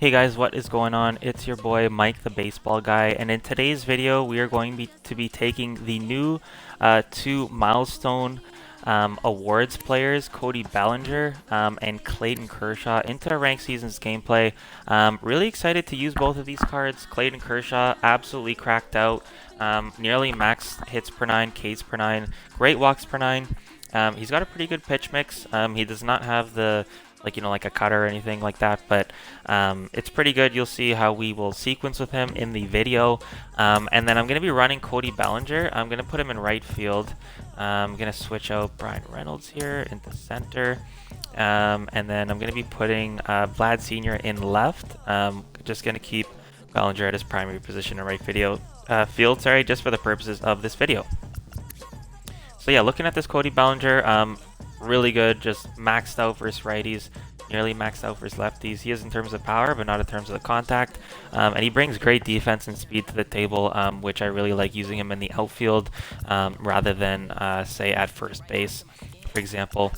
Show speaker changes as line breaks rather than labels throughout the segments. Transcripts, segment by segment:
Hey guys, what is going on? It's your boy Mike the Baseball Guy, and in today's video we are to be taking the new two Milestone awards players, Cody Bellinger and Clayton Kershaw, into the ranked seasons gameplay. Really excited to use both of these cards. Clayton Kershaw absolutely cracked out, nearly max hits per 9, Ks per 9, great walks per 9. He's got a pretty good pitch mix. He does not have the like a cutter or anything like that, but it's pretty good. You'll see how we will sequence with him in the video. And then I'm going to be running Cody Bellinger. I'm going to put him in right field. I'm going to switch out Brian Reynolds here into center. And then I'm going to be putting Vlad Sr. in left. Just going to keep Bellinger at his primary position in right field, just for the purposes of this video. So yeah, looking at this Cody Bellinger, really good, just maxed out versus righties, nearly maxed out versus lefties. He is in terms of power, but not in terms of the contact. And he brings great defense and speed to the table, which I really like using him in the outfield rather than, say, at first base, for example.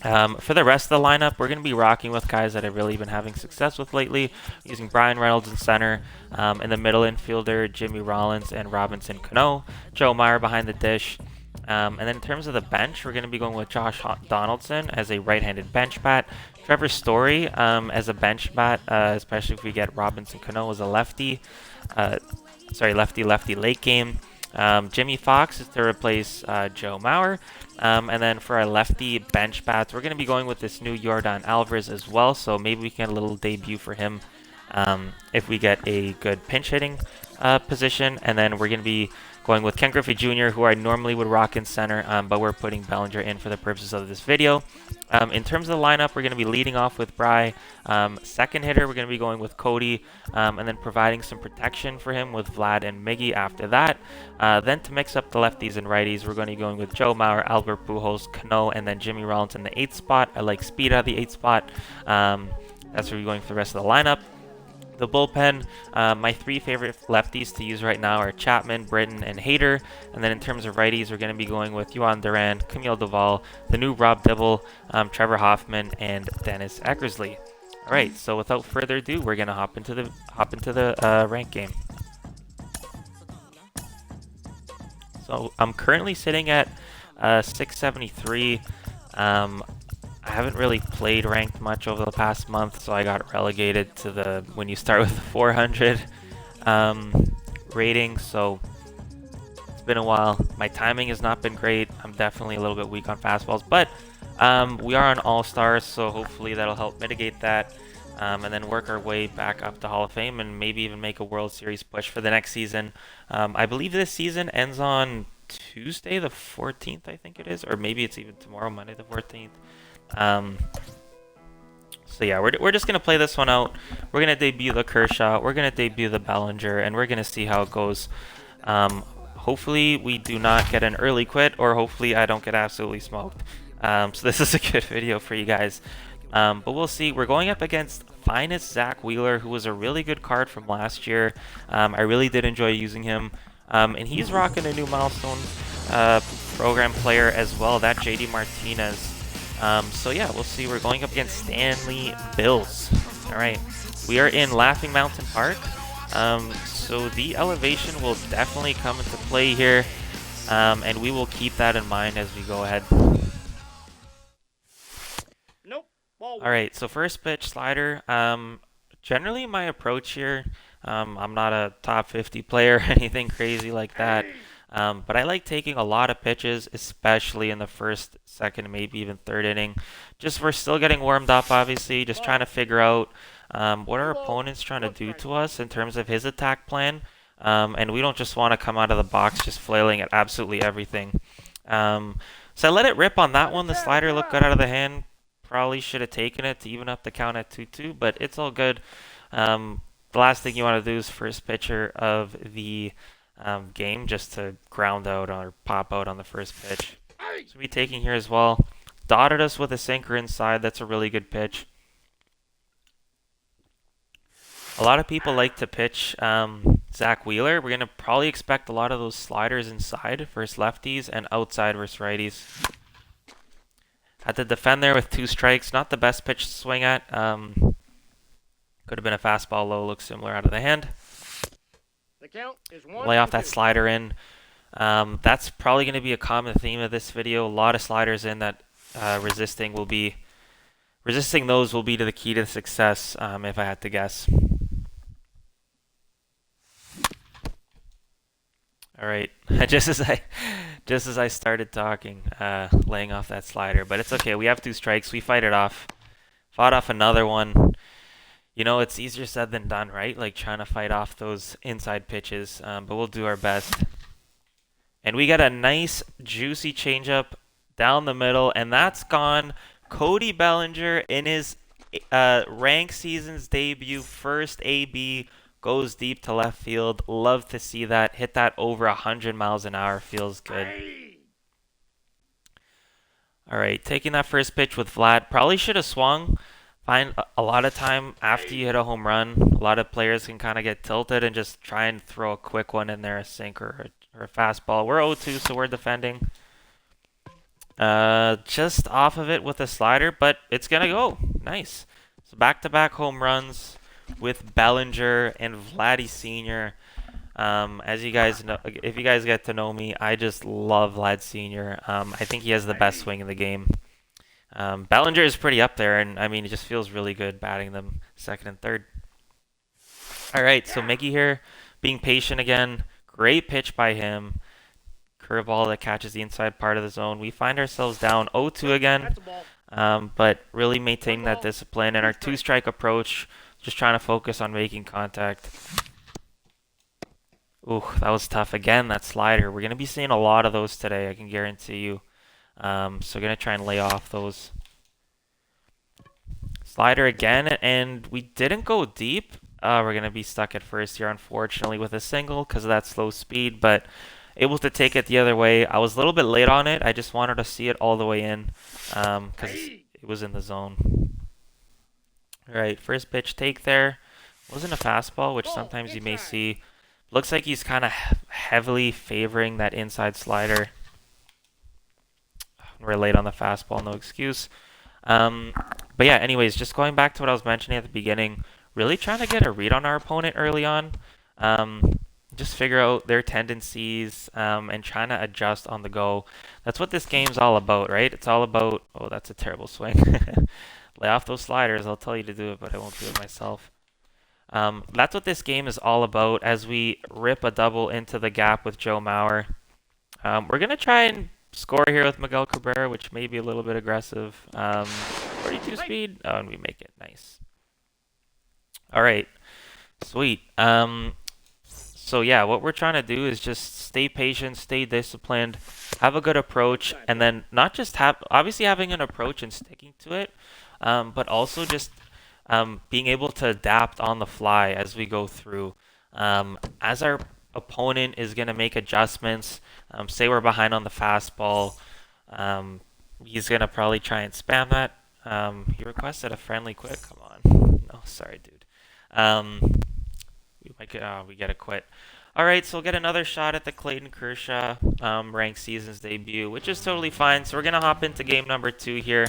For the rest of the lineup, we're going to be rocking with guys that I've really been having success with lately, using Brian Reynolds in center, in the middle infielder, Jimmy Rollins and Robinson Cano, Joe Meyer behind the dish. And then in terms of the bench, we're going to be going with Josh Donaldson as a right-handed bench bat, Trevor Story as a bench bat, especially if we get Robinson Cano as a lefty late game. Jimmy Fox is to replace Joe Mauer. And then for our lefty bench bats, we're going to be going with this new Yordan Alvarez as well, so maybe we can get a little debut for him if we get a good pinch hitting position. And then we're going to be going with Ken Griffey Jr., who I normally would rock in center, but we're putting Bellinger in for the purposes of this video. In terms of the lineup, we're going to be leading off with Bry. Second hitter, we're going to be going with Cody, and then providing some protection for him with Vlad and Miggy after that. Then to mix up the lefties and righties, we're going to be going with Joe Mauer, Albert Pujols, Cano, and then Jimmy Rollins in the 8th spot. I like speed out of the 8th spot. That's where we're going for the rest of the lineup. The bullpen, my three favorite lefties to use right now are Chapman, Britton, and Hader. And then in terms of righties, we're going to be going with Yohan Duran, Camille Duvall, the new Rob Dibble, Trevor Hoffman, and Dennis Eckersley. All right, so without further ado, we're going to hop into the rank game. So I'm currently sitting at 673. I haven't really played ranked much over the past month, so I got relegated to when you start with the 400 rating, so it's been a while. My timing has not been great. I'm definitely a little bit weak on fastballs, but we are on All-Stars, so hopefully that'll help mitigate that, and then work our way back up to Hall of Fame and maybe even make a World Series push for the next season. I believe this season ends on Tuesday the 14th, I think it is, or maybe it's even tomorrow, Monday the 14th. So yeah, we're just gonna play this one out. We're gonna debut the Kershaw, we're gonna debut the Bellinger, and we're gonna see how it goes. Hopefully we do not get an early quit, or hopefully I don't get absolutely smoked. So this is a good video for you guys. But we'll see. We're going up against Finest Zach Wheeler, who was a really good card from last year. I really did enjoy using him. And he's rocking a new Milestone program player as well, that JD Martinez. So yeah, we'll see. We're going up against Stanley Bills. All right, we are in Laughing Mountain Park. So the elevation will definitely come into play here, and we will keep that in mind as we go ahead.
Nope.
All right, so first pitch slider. Generally my approach here, I'm not a top 50 player or anything crazy like that. But I like taking a lot of pitches, especially in the first, second, and maybe even third inning. Just we're still getting warmed up, obviously, just trying to figure out what our opponent's trying to do to us in terms of his attack plan. And we don't just want to come out of the box just flailing at absolutely everything. So I let it rip on that one. The slider looked good out of the hand. Probably should have taken it to even up the count at 2-2, but it's all good. The last thing you want to do is first pitcher of the game just to ground out or pop out on the first pitch. So we taking here as well. Dotted us with a sinker inside. That's a really good pitch. A lot of people like to pitch Zach Wheeler. We're going to probably expect a lot of those sliders inside versus lefties and outside versus righties. Had to defend there with 2 strikes. Not the best pitch to swing at. Could have been a fastball low, looks similar out of the hand.
The count is
Lay off that slider in. That's probably going to be a common theme of this video. A lot of sliders in that resisting those will be to the key to success, if I had to guess. All right, just as I started talking, laying off that slider, but it's okay. We have 2 strikes. We fight it off. Fought off another one. You know, it's easier said than done, right? Like trying to fight off those inside pitches, but we'll do our best. And we got a nice juicy changeup down the middle, and that's gone. Cody Bellinger in his ranked season's debut, first AB, goes deep to left field. Love to see that. Hit that over 100 miles an hour. Feels good. All right, taking that first pitch with Vlad. Probably should have swung. Find a lot of time after you hit a home run, a lot of players can kind of get tilted and just try and throw a quick one in there, a sinker or a fastball. We're 0-2, so we're defending. Just off of it with a slider, but it's going to go. Nice. So back-to-back home runs with Bellinger and Vladdy Sr. As you guys know, if you guys get to know me, I just love Vlad Sr. I think he has the best swing in the game. Bellinger is pretty up there, and I mean, it just feels really good batting them second and third. All right, so Mickey here being patient again. Great pitch by him. Curveball that catches the inside part of the zone. We find ourselves down 0-2 again, but really maintaining that discipline and our 2-strike approach, just trying to focus on making contact. Ooh, that was tough. Again, that slider. We're going to be seeing a lot of those today, I can guarantee you. So going to try and lay off those. Slider again, and we didn't go deep. We're going to be stuck at first here, unfortunately, with a single because of that slow speed, but able to take it the other way. I was a little bit late on it. I just wanted to see it all the way in because it was in the zone. All right, first pitch take there. Wasn't a fastball, which sometimes you may see. Looks like he's kind of heavily favoring that inside slider. We're late on the fastball, no excuse. But yeah, anyways, just going back to what I was mentioning at the beginning, really trying to get a read on our opponent early on. Just figure out their tendencies and trying to adjust on the go. That's what this game's all about, right? It's all about... Oh, that's a terrible swing. Lay off those sliders. I'll tell you to do it, but I won't do it myself. That's what this game is all about as we rip a double into the gap with Joe Mauer. We're going to try and score here with Miguel Cabrera, which may be a little bit aggressive. 42 speed. Oh, and we make it. Nice. All right. Sweet. So yeah, what we're trying to do is just stay patient, stay disciplined, have a good approach, and then not just obviously having an approach and sticking to it, but also just being able to adapt on the fly as we go through. As our opponent is going to make adjustments, say we're behind on the fastball, he's going to probably try and spam that. He requested a friendly quit. Come on. No, sorry, dude. We get a quit. All right, so we'll get another shot at the Clayton Kershaw ranked season's debut, which is totally fine. So we're going to hop into game number 2 here.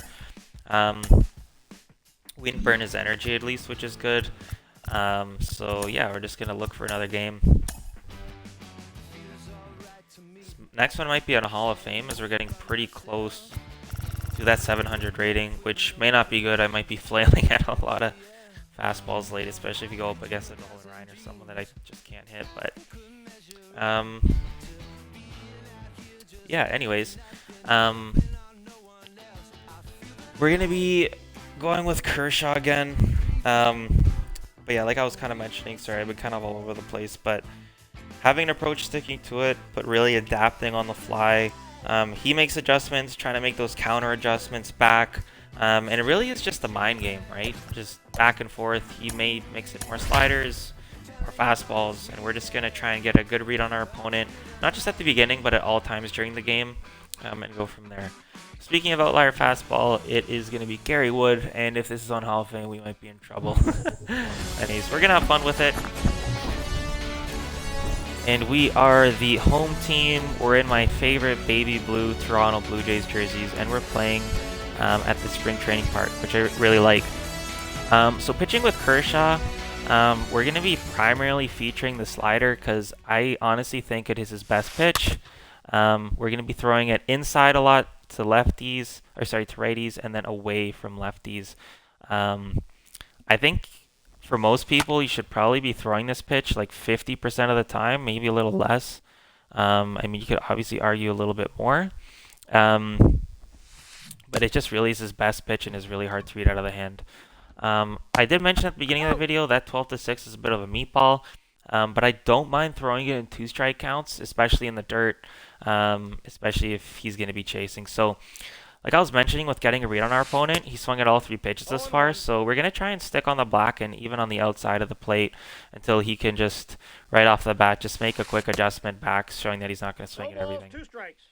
We didn't burn his energy at least, which is good. So yeah, we're just going to look for another game. Next one might be on a Hall of Fame as we're getting pretty close to that 700 rating, which may not be good. I might be flailing at a lot of fastballs late, especially if you go up against a Nolan Ryan or someone that I just can't hit. But yeah, anyways, we're gonna be going with Kershaw again. But yeah, like I was kind of mentioning, sorry, I've been kind of all over the place, but having an approach, sticking to it, but really adapting on the fly. He makes adjustments, trying to make those counter adjustments back. And it really is just a mind game, right? Just back and forth. He may mix it more sliders, more fastballs, and we're just going to try and get a good read on our opponent, not just at the beginning, but at all times during the game, and go from there. Speaking of outlier fastball, it is going to be Gary Wood, and if this is on Hall of Fame, we might be in trouble. Anyways, we're going to have fun with it. And we are the home team. We're in my favorite baby blue Toronto Blue Jays jerseys, and we're playing at the spring training park, which I really like. So pitching with Kershaw, we're going to be primarily featuring the slider because I honestly think it is his best pitch. We're going to be throwing it inside a lot to lefties, or sorry, to righties, and then away from lefties. I think for most people, you should probably be throwing this pitch like 50% of the time, maybe a little less. I mean, you could obviously argue a little bit more. But it just really is his best pitch and is really hard to read out of the hand. I did mention at the beginning of the video that 12 to 6 is a bit of a meatball, but I don't mind throwing it in 2-strike counts, especially in the dirt, especially if he's going to be chasing. So, like I was mentioning with getting a read on our opponent, he swung at all 3 pitches this far, so we're going to try and stick on the black and even on the outside of the plate until he can just, right off the bat, just make a quick adjustment back, showing that he's not going to swing at everything.
2 strikes.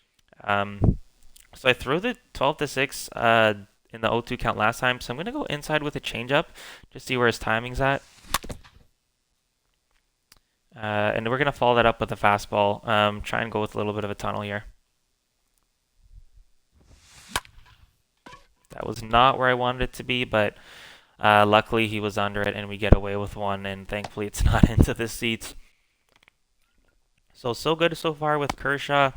So I threw the 12 to 6 in the 0-2 count last time, so I'm going to go inside with a changeup to see where his timing's at. And we're going to follow that up with a fastball. Try and go with a little bit of a tunnel here. That was not where I wanted it to be, but luckily he was under it and we get away with one, and thankfully it's not into the seats. So good so far with Kershaw.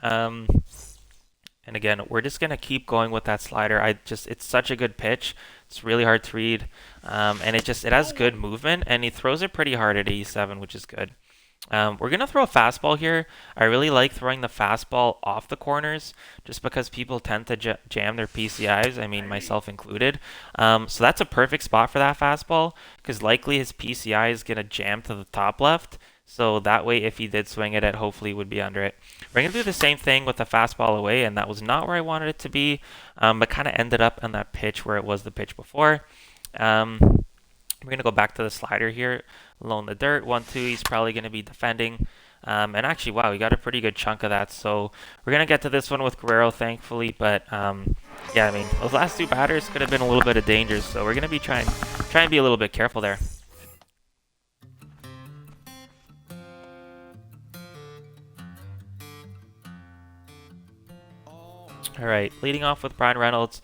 And again, we're just going to keep going with that slider. It's such a good pitch. It's really hard to read. And it has good movement, and he throws it pretty hard at 87, which is good. We're going to throw a fastball here. I really like throwing the fastball off the corners just because people tend to jam their PCIs, I mean, myself included. So that's a perfect spot for that fastball because likely his PCI is going to jam to the top left. So that way, if he did swing it, hopefully would be under it. We're going to do the same thing with the fastball away, and that was not where I wanted it to be, but kind of ended up on that pitch where it was the pitch before. We're going to go back to the slider here, low in the dirt, 1-2. He's probably going to be defending. And actually, wow, we got a pretty good chunk of that. So we're going to get to this one with Guerrero, thankfully. But yeah, I mean, those last 2 batters could have been a little bit of danger. So we're going to be trying to be a little bit careful there. All right, leading off with Brian Reynolds.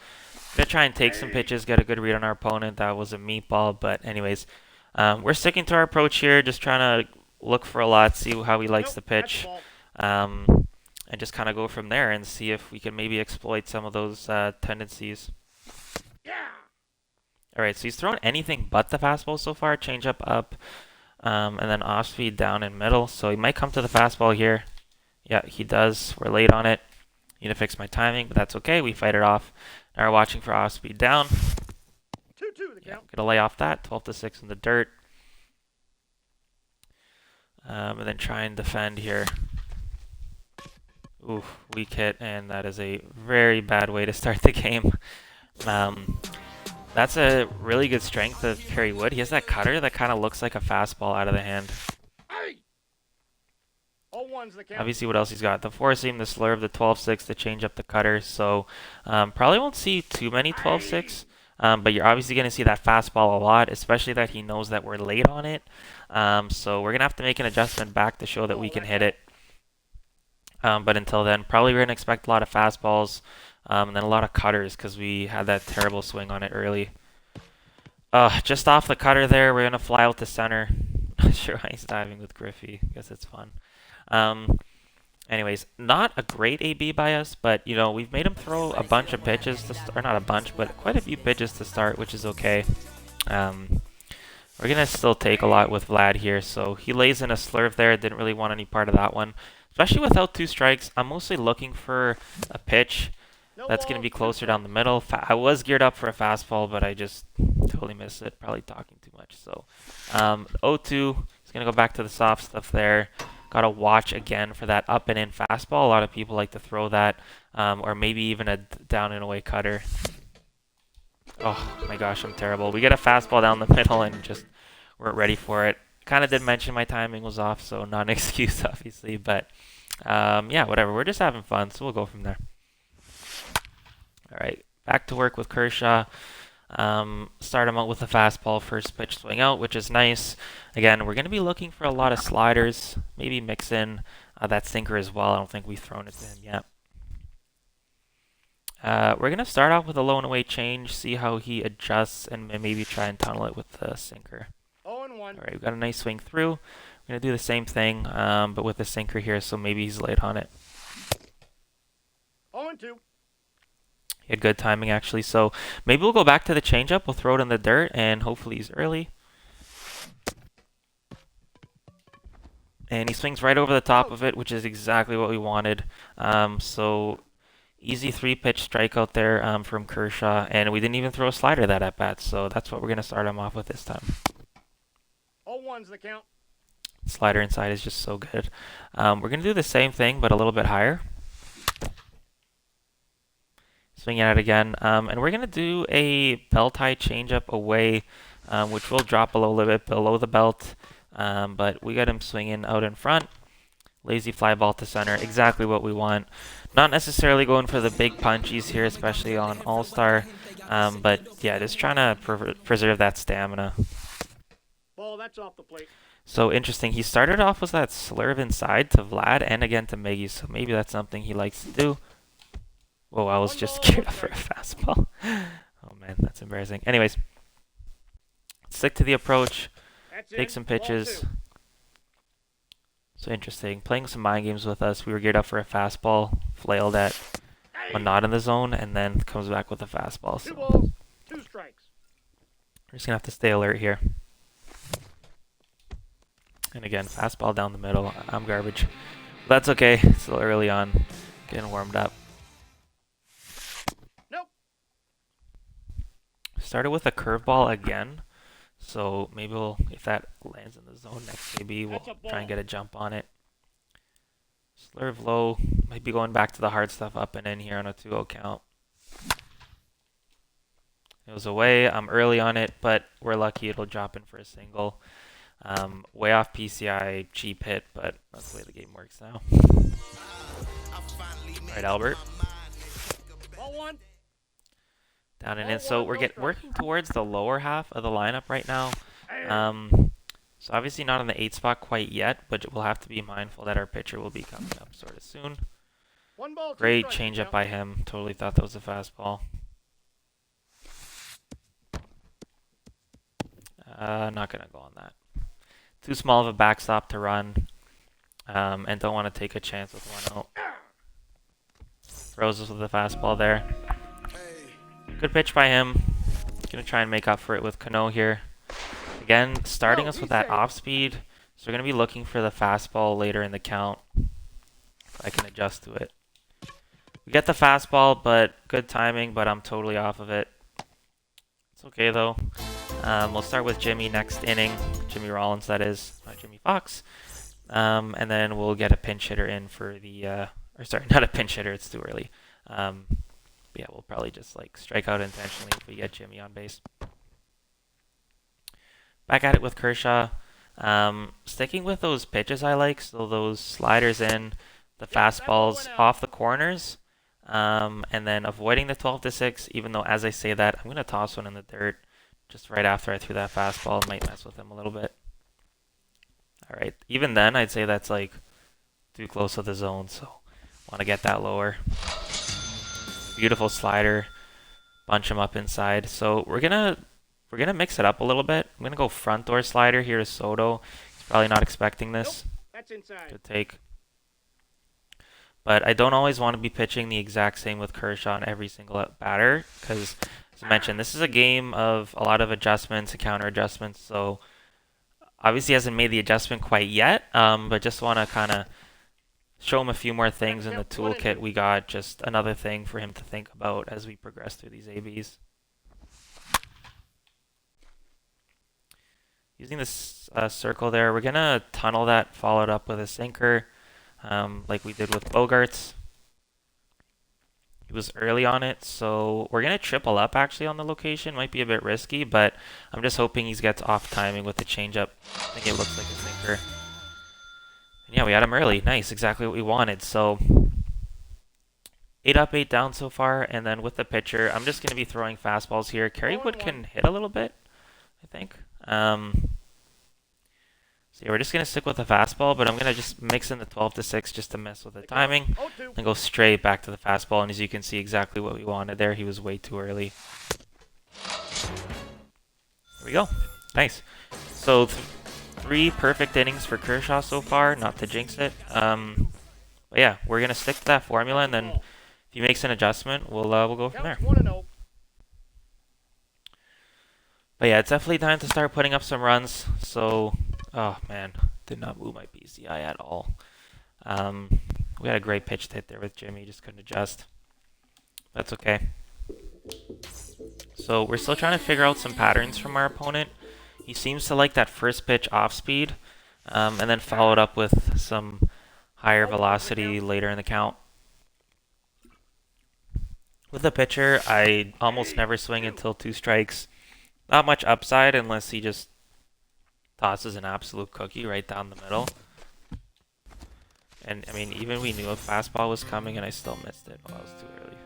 Gonna try and take some pitches, get a good read on our opponent. That was a meatball, but anyways, we're sticking to our approach here, just trying to look for a lot, see how he likes the pitch, and just kind of go from there and see if we can maybe exploit some of those tendencies.
Yeah.
All right, so he's thrown anything but the fastball so far. Changeup up, and then off speed down and middle. So he might come to the fastball here. Yeah, he does. We're late on it. Need to fix my timing, but that's okay. We fight it off. Now we're watching for off speed down.
2-2 the count.
Gonna lay off that 12 to 6 in the dirt, and then try and defend here. Ooh, weak hit, and that is a very bad way to start the game. That's a really good strength of Kerry Wood. He has that cutter that kind of looks like a fastball out of the hand. Obviously, what else he's got? The four seam, the slurve, the 12-6, the change up, the cutter. So probably won't see too many 12-6, but you're obviously going to see that fastball a lot, especially that he knows that we're late on it. So we're going to have to make an adjustment back to show that we can hit it. But until then, probably we're going to expect a lot of fastballs and then a lot of cutters because we had that terrible swing on it early. Just off the cutter there, we're going to fly out to center. Not sure why he's diving with Griffey. I guess it's fun. Anyways, not a great AB by us, but you know, we've made him throw a bunch of pitches to or not a bunch, but quite a few pitches to start, which is okay. We're gonna still take a lot with Vlad here, so he lays in a slurve there. Didn't really want any part of that one, especially without 2 strikes. I'm mostly looking for a pitch that's gonna be closer down the middle. I was geared up for a fastball, but I just totally missed it. Probably talking too much. So 0-2. He's gonna go back to the soft stuff there. Got to watch again for that up and in fastball. A lot of people like to throw that, or maybe even a down and away cutter. Oh my gosh, I'm terrible. We get a fastball down the middle and just weren't ready for it. Kind of did mention my timing was off, so not an excuse, obviously. But yeah, whatever. We're just having fun, so we'll go from there. All right, back to work with Kershaw. Start him out with a fastball, first pitch swing out, which is nice. Again, we're going to be looking for a lot of sliders, maybe mix in that sinker as well. I don't think we've thrown it to him yet. We're going to start off with a low and away change, see how he adjusts, and maybe try and tunnel it with the sinker.
0-1.
All right, we've got a nice swing through. We're going to do the same thing, but with the sinker here, so maybe he's late on it.
0-2.
He had good timing, actually, so maybe we'll go back to the changeup. We'll throw it in the dirt, and hopefully he's early. And he swings right over the top of it, which is exactly what we wanted. So easy 3-pitch strikeout there from Kershaw, and we didn't even throw a slider that at bat, so that's what we're going to start him off with this time.
0-1's the count.
Slider inside is just so good. We're going to do the same thing, but a little bit higher. Swing at it again, and we're going to do a belt high changeup away, which will drop a little bit below the belt, but we got him swinging out in front. Lazy fly ball to center, exactly what we want. Not necessarily going for the big punchies here, especially on All-Star, but yeah, just trying to preserve that stamina.
Ball, that's off the plate.
So interesting, he started off with that slurve inside to Vlad and again to Miggy, so maybe that's something he likes to do. Whoa, I was just geared up for a fastball. Oh man, that's embarrassing. Anyways, stick to the approach, take some pitches. So interesting, playing some mind games with us. We were geared up for a fastball, flailed at when not in the zone, and then comes back with a fastball.
2
So
balls, 2 strikes.
we're just gonna have to stay alert here. And again, fastball down the middle. I'm garbage. That's okay. Still early on, getting warmed up.
Nope.
Started with a curveball again. So maybe we'll, if that lands in the zone next, maybe we'll try and get a jump on it. Slurve low. Might be going back to the hard stuff up and in here on a 2-0 count. It was away. I'm early on it, but we're lucky it'll drop in for a single. Way off PCI, cheap hit, but that's the way the game works now. All right, Albert.
Ball 1.
Down and in. So we're working towards the lower half of the lineup right now. So obviously not on the 8 spot quite yet, but we'll have to be mindful that our pitcher will be coming up sort of soon.
1 ball, 2
Great
strikes,
changeup by him. Totally thought that was a fastball. Not going to go on that. Too small of a backstop to run, and don't want to take a chance with 1 out. Roses with the fastball there. Good pitch by him. Going to try and make up for it with Cano here. Again, starting us with that off speed, so we're going to be looking for the fastball later in the count. If I can adjust to it. We get the fastball, but good timing, but I'm totally off of it. It's okay though. We'll start with Jimmy next inning. Jimmy Rollins, that is, not Jimmy Fox. And then we'll get a pinch hitter in for the, or sorry, not a pinch hitter, it's too early. But yeah, we'll probably just like strike out intentionally if we get Jimmy on base. Back at it with Kershaw. Sticking with those pitches I like, so those sliders in, the fastballs off the corners, and then avoiding the 12-6, even though as I say that, I'm going to toss one in the dirt just right after I threw that fastball. Might mess with him a little bit. All right, even then, I'd say that's like too close to the zone, so want to get that lower. Beautiful slider, bunch him up inside. So we're gonna mix it up a little bit. I'm gonna go front door slider here to Soto. He's probably not expecting this.
Nope, that's inside.
Good take. But I don't always want to be pitching the exact same with Kershaw on every single batter because, as I mentioned, this is a game of a lot of adjustments and counter adjustments. So obviously he hasn't made the adjustment quite yet, but just want to kind of show him a few more things in the toolkit we got. Just another thing for him to think about as we progress through these ABs. Using this circle there, we're going to tunnel that, followed up with a sinker, like we did with Bogarts. He was early on it, so we're going to triple up actually on the location. Might be a bit risky, but I'm just hoping he gets off timing with the changeup. I think it looks like a sinker. And yeah, we had him early. Nice, exactly what we wanted. So 8 up, 8 down so far, and then with the pitcher, I'm just going to be throwing fastballs here. Kerrywood can hit a little bit, I think. So yeah, we're just going to stick with the fastball, but I'm going to just mix in the 12-6 just to mess with the timing.
0-2.
And go straight back to the fastball, and as you can see exactly what we wanted there. He was way too early. There we go. Nice. So 3 perfect innings for Kershaw so far, not to jinx it. But yeah, we're going to stick to that formula, and then if he makes an adjustment, we'll go from there.
Counts 1-0.
But yeah, it's definitely time to start putting up some runs. So, oh man, did not move my PCI at all. We had a great pitch to hit there with Jimmy, just couldn't adjust. That's okay. So we're still trying to figure out some patterns from our opponent. He seems to like that first pitch off speed, and then followed up with some higher velocity later in the count. With the pitcher, I almost never swing until 2 strikes. Not much upside unless he just tosses an absolute cookie right down the middle. And I mean, even we knew a fastball was coming and I still missed it. Oh, I was too early.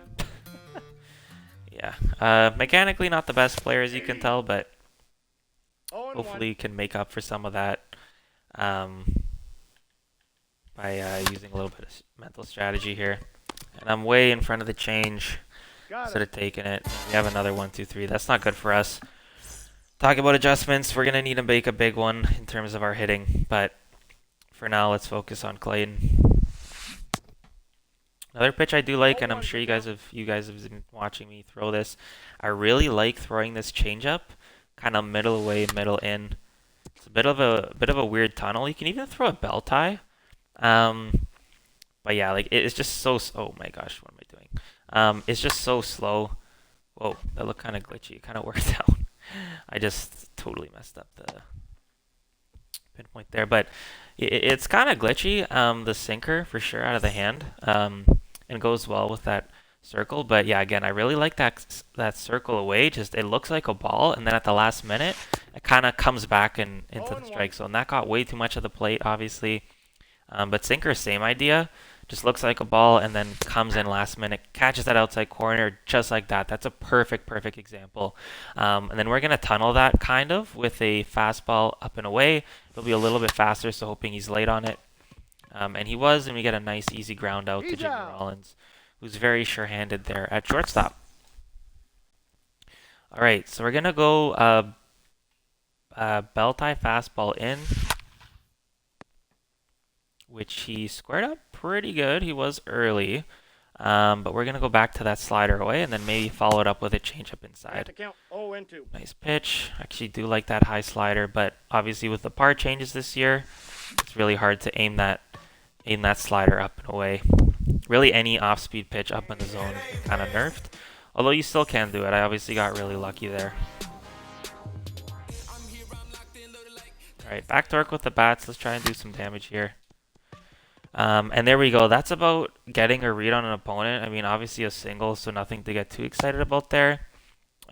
Yeah. Mechanically not the best player, as you can tell, but hopefully can make up for some of that by using a little bit of mental strategy here. And I'm way in front of the change. Instead of taking it. We have another 1-2-3. That's not good for us. Talking about adjustments, we're going to need to make a big one in terms of our hitting. But for now, let's focus on Clayton. Another pitch I do like, and I'm sure you guys have been watching me throw this. I really like throwing this changeup, kind of middle away, middle in. It's a bit of a weird tunnel. You can even throw a bell tie. But yeah, like it's just so. Oh my gosh, what am I doing? It's just so slow. Whoa, that looked kind of glitchy. It kind of worked out. I just totally messed up the pinpoint there, but it's kind of glitchy. The sinker for sure out of the hand, and goes well with that circle. But yeah, again, I really like that circle away. Just it looks like a ball, and then at the last minute, it kind of comes back into the strike zone. That got way too much of the plate, obviously. But sinker, same idea. Just looks like a ball and then comes in last minute, catches that outside corner just like that. That's a perfect example. And then we're going to tunnel that kind of with a fastball up and away. It'll be a little bit faster, so hoping he's late on it. And he was, and we get a nice easy ground out to Jimmy Rollins, who's very sure-handed there at shortstop. All right, so we're going to go bell tie fastball in, which he squared up pretty good. He was early, but we're going to go back to that slider away and then maybe follow it up with a changeup inside. Nice pitch. Actually do like that high slider, but obviously with the par changes this year, it's really hard to aim that slider up and away. Really any off-speed pitch up in the zone is kind of nerfed, although you still can do it. I obviously got really lucky there. All right, back to work with the bats. Let's try and do some damage here. And there we go. That's about getting a read on an opponent. I mean, obviously a single, so nothing to get too excited about there.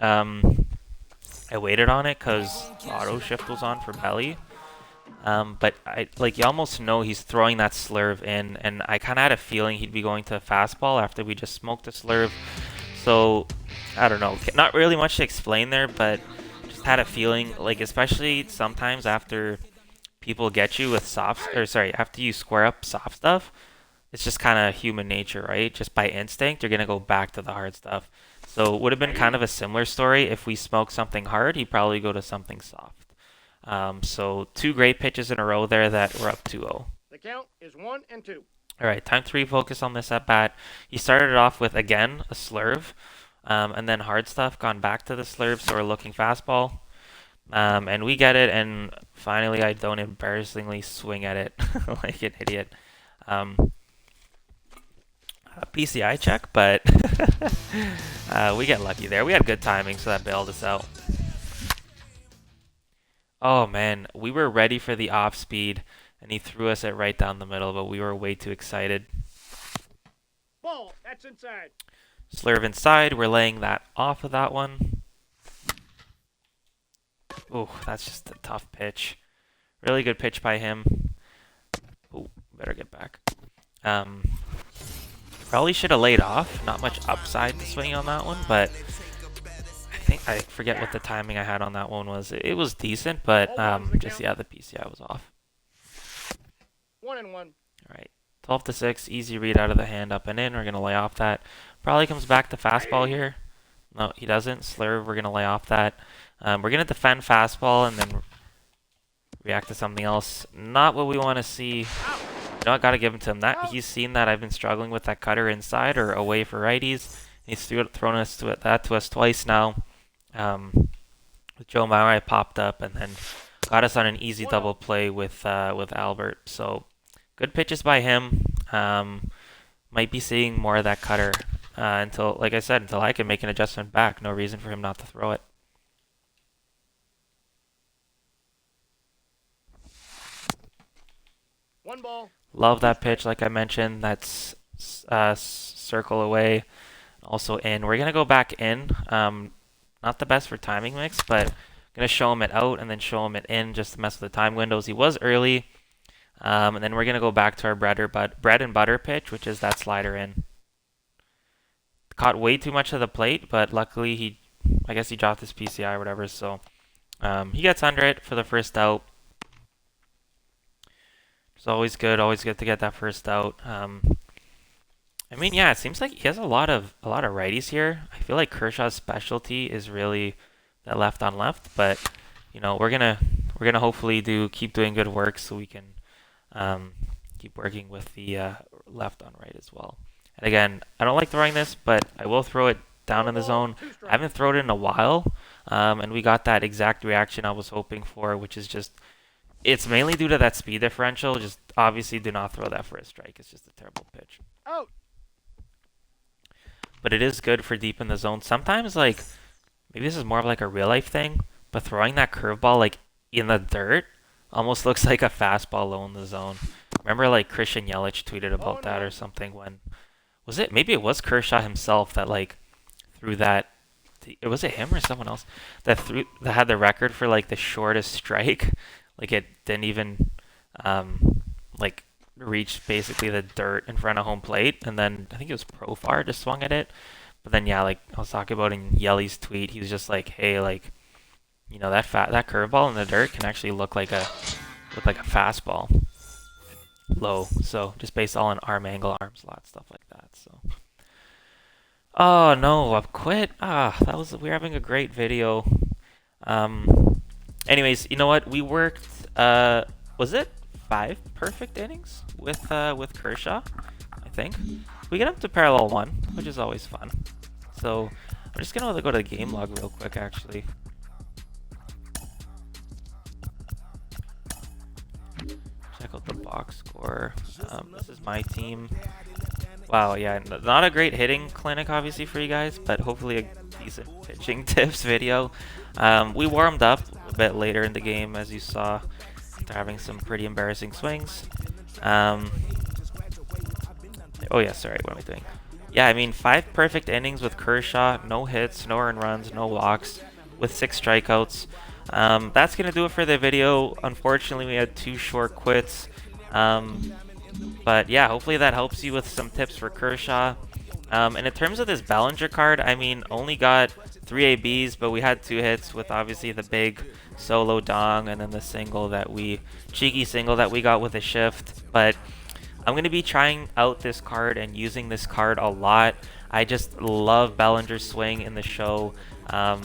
I waited on it because auto shift was on for Belly. But you almost know he's throwing that slurve in, and I kind of had a feeling he'd be going to a fastball after we just smoked a slurve. So, I don't know. Not really much to explain there, but just had a feeling, like, especially sometimes after people get you with after you square up soft stuff, it's just kind of human nature, right? Just by instinct, you're going to go back to the hard stuff. So it would have been kind of a similar story. If we smoked something hard, he'd probably go to something soft. So 2 great pitches in a row there that we're up 2-0.
The count is 1-2.
All right, time to refocus on this at bat. He started it off with, again, a slurve, and then hard stuff, gone back to the slurve, so we're looking fastball. And we get it, and finally I don't embarrassingly swing at it like an idiot. PCI check, but we get lucky there. We had good timing, so that bailed us out. Oh man, we were ready for the off speed, and he threw us it right down the middle, but we were way too excited.
Ball, that's inside.
Slurve inside, we're laying that off of that one. Ooh, that's just a tough pitch. Really good pitch by him. Ooh, better get back. Probably should have laid off. Not much upside to swing on that one, but I forget what the timing I had on that one was. It was decent, but the PCI was off.
1-1.
All right, 12 to 6, easy read out of the hand, up and in. We're gonna lay off that. Probably comes back to fastball here. No, he doesn't. Slurve, we're gonna lay off that. We're gonna defend fastball and then react to something else. Not what we want to see. You know, I gotta give him to him. That he's seen that I've been struggling with that cutter inside or away for righties. He's thrown us to that to us twice now. With Joe Mauer, I popped up and then got us on an easy double play with Albert. So good pitches by him. Might be seeing more of that cutter until, like I said, until I can make an adjustment back. No reason for him not to throw it.
One ball.
Love that pitch, like I mentioned. That's circle away, also in. We're gonna go back in. Not the best for timing mix, but gonna show him it out and then show him it in just to mess with the time windows. He was early, and then we're gonna go back to our bread and butter pitch, which is that slider in. Caught way too much of the plate, but luckily I guess he dropped his PCI or whatever, so he gets under it for the first out. It's always good to get that first out. I mean, yeah, it seems like he has a lot of righties here. I feel like Kershaw's specialty is really that left on left, but you know, we're gonna hopefully keep doing good work so we can keep working with the left on right as well. And again, I don't like throwing this, but I will throw it down in the zone. I haven't thrown it in a while, and we got that exact reaction I was hoping for, which is just, it's mainly due to that speed differential. Just obviously do not throw that for a strike. It's just a terrible pitch.
Out.
But it is good for deep in the zone. Sometimes, like, maybe this is more of like a real life thing, but throwing that curveball like in the dirt almost looks like a fastball low in the zone. Remember, like, Christian Yelich tweeted about that or something when, was it? Maybe it was Kershaw himself that like threw that. Was it him or someone else that had the record for like the shortest strike? Like it didn't even like reach basically the dirt in front of home plate, and then I think it was Profar just swung at it. But then yeah, like I was talking about in Yelly's tweet, he was just like, hey, like, you know, that curveball in the dirt can actually look like a fastball low. So just based all on arm angle, arm slot, stuff like that. So oh no, I've quit. We were having a great video. Anyways, you know what? We worked was it 5 perfect innings with Kershaw, I think. We get up to parallel 1, which is always fun. So I'm just gonna go to the game log real quick actually. Check out the box score. This is my team. Wow, yeah, not a great hitting clinic obviously for you guys, but hopefully a decent pitching tips video. We warmed up a bit later in the game, as you saw, after having some pretty embarrassing swings. Oh yeah, sorry, what am I doing? Yeah, I mean, 5 perfect innings with Kershaw, no hits, no earned runs, no walks, with 6 strikeouts. That's gonna do it for the video. Unfortunately, we had 2 short quits. But yeah, hopefully that helps you with some tips for Kershaw. And in terms of this Bellinger card, I mean, only got 3 ABs, but we had 2 hits with obviously the big solo dong and then the cheeky single that we got with a shift. But I'm going to be trying out this card and using this card a lot. I just love Bellinger's swing in the show. I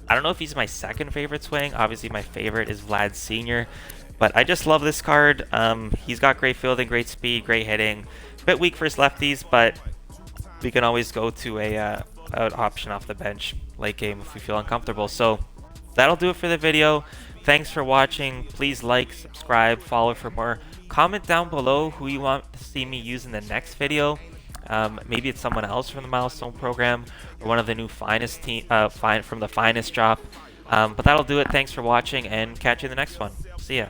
don't know if he's my second favorite swing. Obviously, my favorite is Vlad Sr., but I just love this card. He's got great fielding, great speed, great hitting. Bit weak for his lefties, but we can always go to an option off the bench late game if we feel uncomfortable. So that'll do it for the video. Thanks for watching. Please like, subscribe, follow for more. Comment down below who you want to see me use in the next video. Maybe it's someone else from the Milestone program or one of the new finest from the finest drop. But that'll do it. Thanks for watching and catch you in the next one. See ya.